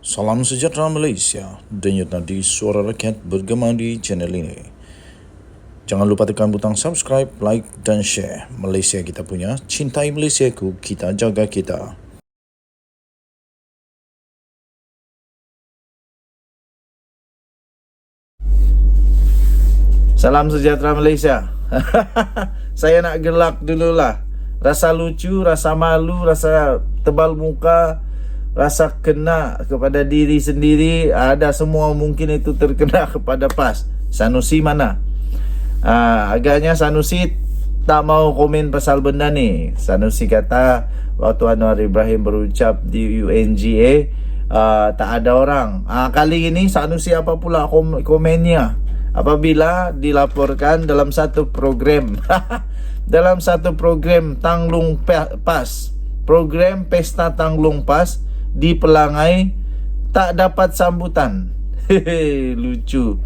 Salam sejahtera Malaysia, denyut nadi suara rakyat bergema di channel ini. Jangan lupa tekan butang subscribe, like dan share. Malaysia kita punya, cintai Malaysiaku, kita jaga kita. Salam sejahtera Malaysia. Saya nak gelak dululah. Rasa lucu, rasa malu, rasa tebal muka, rasa kena kepada diri sendiri, ada semua mungkin itu terkena kepada PAS. Sanusi mana? Agaknya Sanusi tak mau komen pasal benda ni. Sanusi kata waktu Anwar Ibrahim berucap di UNGA, tak ada orang. Kali ini Sanusi apa pula komennya? Apabila dilaporkan dalam satu program dalam satu program Tanglung PAS, program Pesta Tanglung PAS di Pelangai, tak dapat sambutan. Lucu.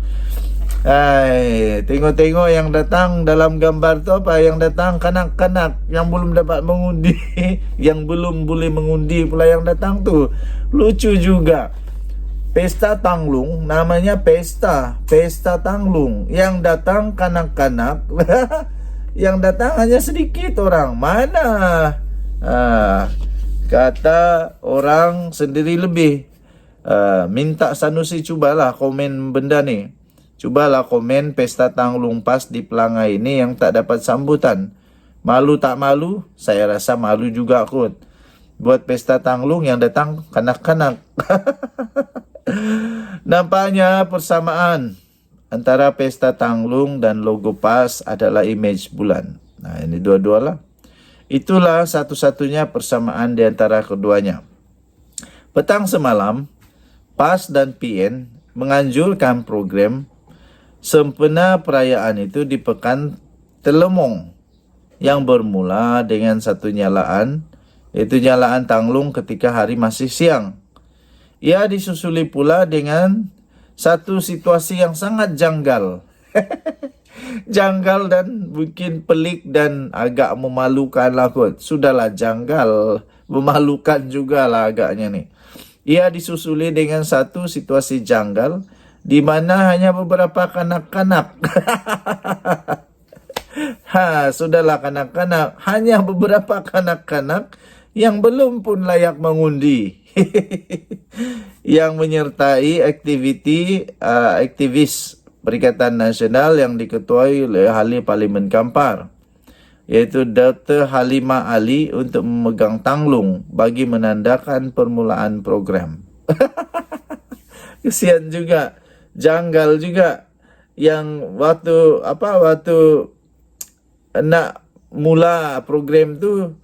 Tengok-tengok yang datang dalam gambar tu apa? Yang datang kanak-kanak yang belum dapat mengundi. Yang belum boleh mengundi pula yang datang tu. Lucu juga. Pesta Tanglung, namanya Pesta Tanglung. Yang datang kanak-kanak. Yang datang hanya sedikit orang. Mana? Kata orang sendiri lebih. Minta Sanusi cubalah komen benda ni. Cubalah komen Pesta Tanglung PAS di Pelangai ini yang tak dapat sambutan. Malu tak malu? Saya rasa malu juga kot. Buat Pesta Tanglung yang datang kanak-kanak. Nampaknya persamaan antara Pesta Tanglung dan logo PAS adalah image bulan. Nah, ini dua-dualah. Itulah satu-satunya persamaan di antara keduanya. Petang semalam, PAS dan PN menganjurkan program sempena perayaan itu di Pekan Telemong yang bermula dengan satu nyalaan, yaitu nyalaan Tanglung ketika hari masih siang. Ia disusuli pula dengan satu situasi yang sangat janggal. Janggal dan mungkin pelik dan agak memalukan lah kot. Sudahlah janggal, memalukan jugalah agaknya ni. Ia disusuli dengan satu situasi janggal di mana hanya beberapa kanak-kanak. Sudahlah kanak-kanak, hanya beberapa kanak-kanak yang belum pun layak mengundi. Yang menyertai aktivis Perikatan Nasional yang diketuai oleh Ahli Parlimen Kampar, yaitu Dr. Halimah Ali, untuk memegang Tanglung bagi menandakan permulaan program. Kesian juga, janggal juga yang waktu nak mula program tu,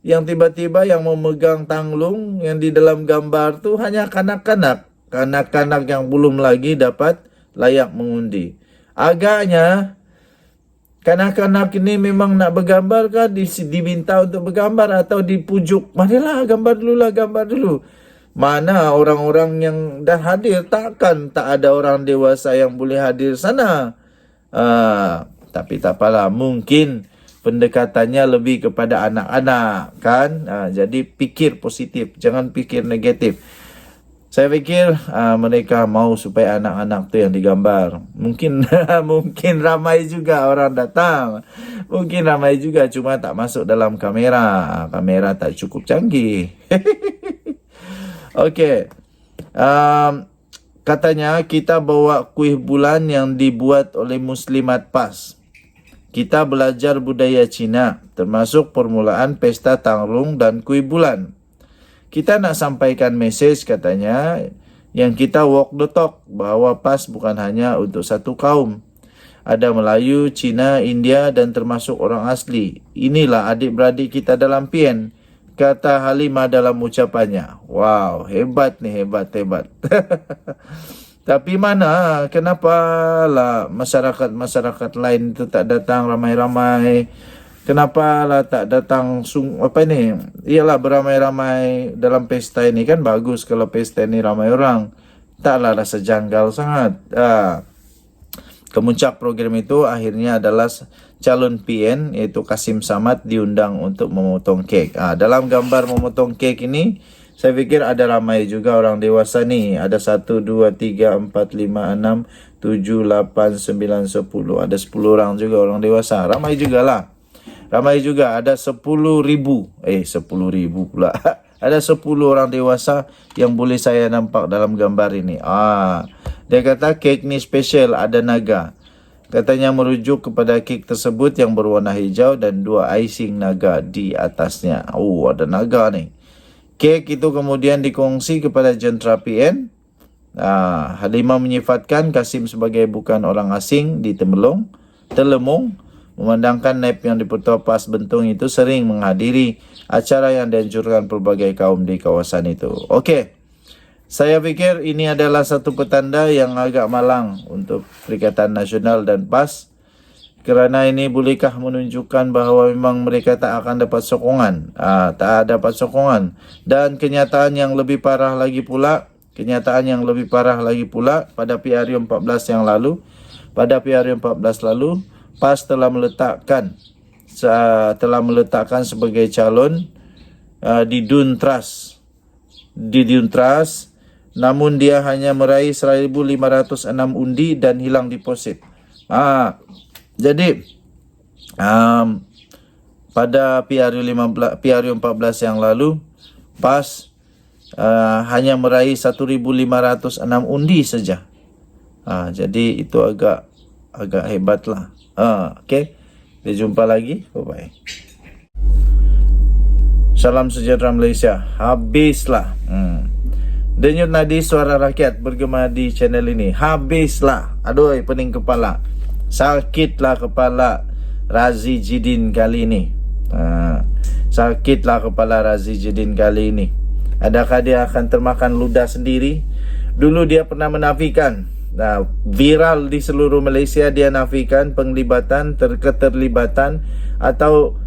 yang tiba-tiba yang memegang Tanglung yang di dalam gambar tu hanya kanak-kanak yang belum lagi dapat layak mengundi. Agaknya kanak-kanak ini memang nak bergambar kah, diminta untuk bergambar atau dipujuk, marilah gambar dulu. Mana orang-orang yang dah hadir? Takkan tak ada orang dewasa yang boleh hadir sana. Tapi tak apalah, mungkin pendekatannya lebih kepada anak-anak kan. Jadi fikir positif, jangan fikir negatif. Saya fikir mereka mau supaya anak-anak tu yang digambar. Mungkin mungkin ramai juga orang datang. Mungkin ramai juga, cuma tak masuk dalam kamera. Kamera tak cukup canggih. Okey. Katanya kita bawa kuih bulan yang dibuat oleh Muslimat PAS. Kita belajar budaya Cina, termasuk permulaan Pesta Tanglung dan kuih bulan. Kita nak sampaikan mesej, katanya, yang kita walk the talk, bahawa PAS bukan hanya untuk satu kaum. Ada Melayu, Cina, India dan termasuk orang asli. Inilah adik-beradik kita dalam PN, kata Halimah dalam ucapannya. Wow, hebat nih, hebat. Tapi mana, kenapa lah masyarakat lain itu tak datang ramai-ramai? Kenapa lah tak datang Iyalah beramai-ramai dalam pesta ini kan bagus kalau pesta ini ramai orang. Taklah rasa janggal sangat. Kemuncak program itu akhirnya adalah calon PN, yaitu Kasim Samad, diundang untuk memotong kek. Dalam gambar memotong kek ini Saya fikir ada ramai juga orang dewasa nih. Ada 1, 2, 3, 4, 5, 6, 7, 8, 9, 10. Ada 10 orang juga orang dewasa. Ramai juga lah. Ramai juga. Ada 10,000. 10,000 pula. Ada 10 orang dewasa yang boleh saya nampak dalam gambar ini. Dia kata kek ni special, ada naga. Katanya merujuk kepada kek tersebut yang berwarna hijau dan 2 icing naga di atasnya. Ada naga nih. Kek itu kemudian dikongsi kepada jentera PN. Halimah menyifatkan Kasim sebagai bukan orang asing di Telemong. Memandangkan Naib yang di-Pertua Pas Bentong itu sering menghadiri acara yang dianjurkan pelbagai kaum di kawasan itu. Okey. Saya fikir ini adalah satu petanda yang agak malang untuk Perikatan Nasional dan PAS. Kerana ini bolehkah menunjukkan bahawa memang mereka tak akan dapat sokongan. Tak dapat sokongan. Dan kenyataan yang lebih parah lagi pula pada PRU 14 yang lalu. Pada PRU 14 lalu, PAS telah meletakkan sebagai calon di Duntras. Namun dia hanya meraih 1,506 undi dan hilang deposit. Jadi pada PRU 14 yang lalu, PAS hanya meraih 1,506 undi saja. Jadi itu agak hebatlah. Okey. Kita jumpa lagi. Bye-bye. Salam sejahtera Malaysia. Habislah. Denyut nadi suara rakyat bergema di channel ini. Habislah. Aduh, pening kepala. Sakitlah kepala Razi Jidin kali ini. Sakitlah kepala Razi Jidin kali ini. Adakah dia akan termakan ludah sendiri? Dulu dia pernah menafikan. Viral di seluruh Malaysia dia nafikan keterlibatan atau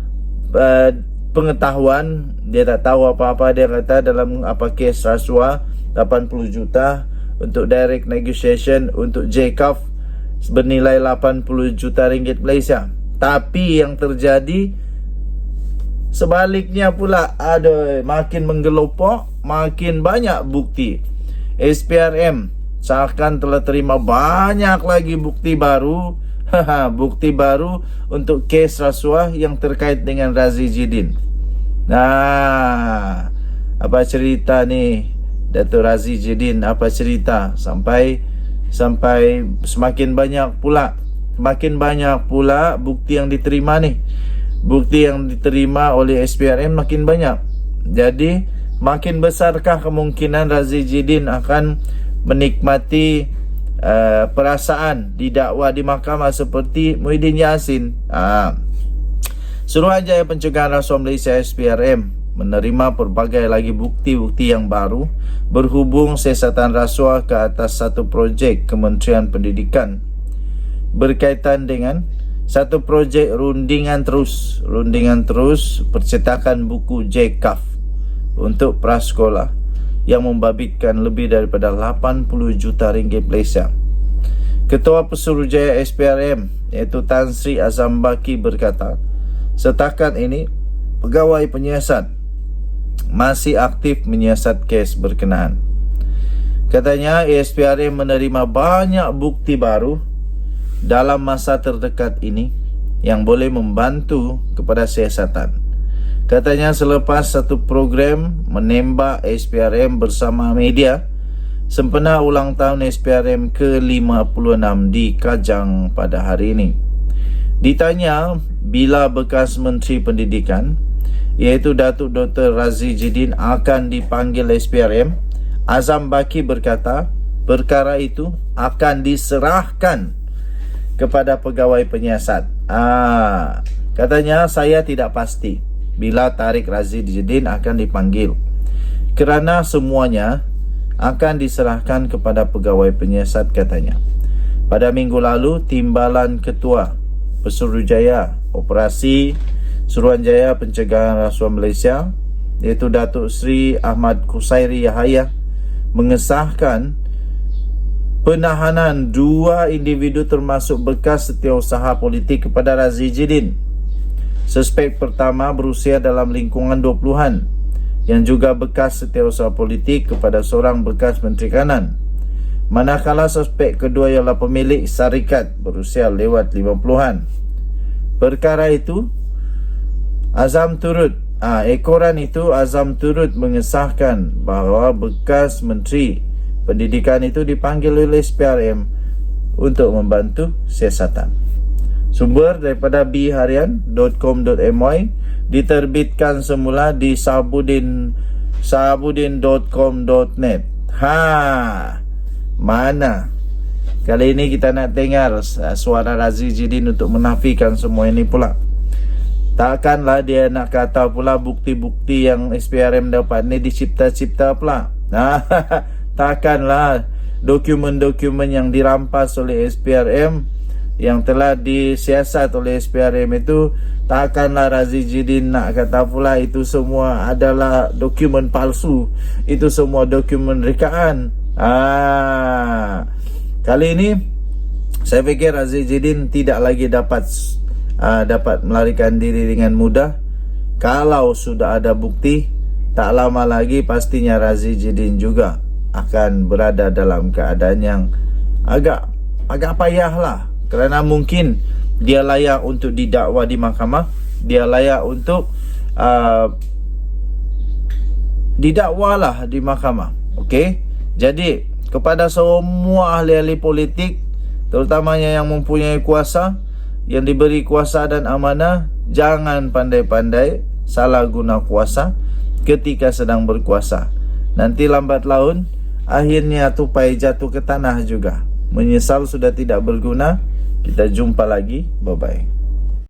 pengetahuan. Dia tak tahu apa-apa. Dia kata dalam kes rasuah 80 juta untuk direct negotiation untuk JCAF bernilai 80 juta ringgit Malaysia. Tapi yang terjadi sebaliknya pula. Makin menggelopok, makin banyak bukti. SPRM seakan telah terima banyak lagi bukti baru. Bukti baru untuk kes rasuah yang terkait dengan Razi Jidin. Apa cerita ni Dato' Razi Jidin? Apa cerita sampai semakin banyak pula bukti yang diterima ni. Bukti yang diterima oleh SPRM makin banyak. Jadi makin besarkah kemungkinan Razi Jidin akan menikmati perasaan didakwa di mahkamah seperti Muhyiddin Yassin. Suruhanjaya Pencegahan Rasuah Malaysia SPRM menerima pelbagai lagi bukti-bukti yang baru berhubung siasatan rasuah ke atas satu projek Kementerian Pendidikan berkaitan dengan satu projek rundingan terus percetakan buku JCAF untuk prasekolah yang membabitkan lebih daripada 80 juta ringgit Malaysia. Ketua Pesuruhjaya SPRM iaitu Tan Sri Azam Baki berkata, setakat ini pegawai penyiasat masih aktif menyiasat kes berkenaan. Katanya SPRM menerima banyak bukti baru dalam masa terdekat ini yang boleh membantu kepada siasatan. Katanya selepas satu program menembak SPRM bersama media sempena ulang tahun SPRM ke-56 di Kajang pada hari ini. Ditanya bila bekas Menteri Pendidikan iaitu Datuk Dr. Razi Jidin akan dipanggil SPRM, Azam Baki berkata perkara itu akan diserahkan kepada pegawai penyiasat. Katanya saya tidak pasti bila Tariq Razi Jidin akan dipanggil kerana semuanya akan diserahkan kepada pegawai penyiasat, katanya. Pada minggu lalu, Timbalan Ketua Pesuruhjaya Operasi Suruhanjaya Pencegahan Rasuah Malaysia iaitu Datuk Seri Ahmad Kusairi Yahaya mengesahkan penahanan 2 individu termasuk bekas setiausaha politik kepada Razi Jidin. Suspek pertama berusia dalam lingkungan 20-an yang juga bekas setiausaha politik kepada seorang bekas Menteri Kanan. Manakala suspek kedua ialah pemilik syarikat berusia lewat 50-an. Perkara itu, ekoran itu Azam turut mengesahkan bahawa bekas Menteri Pendidikan itu dipanggil oleh SPRM untuk membantu siasatan. Sumber daripada bharian.com.my, diterbitkan semula di sabudin.com.net. Mana? Kali ini kita nak dengar suara Razi Jidin untuk menafikan semua ini pula. Takkanlah dia nak kata pula bukti-bukti yang SPRM dapat ni dicipta-cipta pula. Takkanlah dokumen-dokumen yang dirampas oleh SPRM, yang telah disiasat oleh SPRM itu, takkanlah Razi Jidin nak kata pula itu semua adalah dokumen palsu, itu semua dokumen rekaan. Kali ini saya fikir Razi Jidin tidak lagi dapat melarikan diri dengan mudah. Kalau sudah ada bukti, tak lama lagi pastinya Razi Jidin juga akan berada dalam keadaan yang agak payah lah. Kerana mungkin dia layak untuk didakwa di mahkamah, dia layak untuk didakwalah di mahkamah. Okey. Jadi kepada semua ahli-ahli politik, terutamanya yang mempunyai kuasa, yang diberi kuasa dan amanah, jangan pandai-pandai salah guna kuasa ketika sedang berkuasa. Nanti lambat laun akhirnya tupai jatuh ke tanah juga. Menyesal sudah tidak berguna. Kita jumpa lagi. Bye-bye.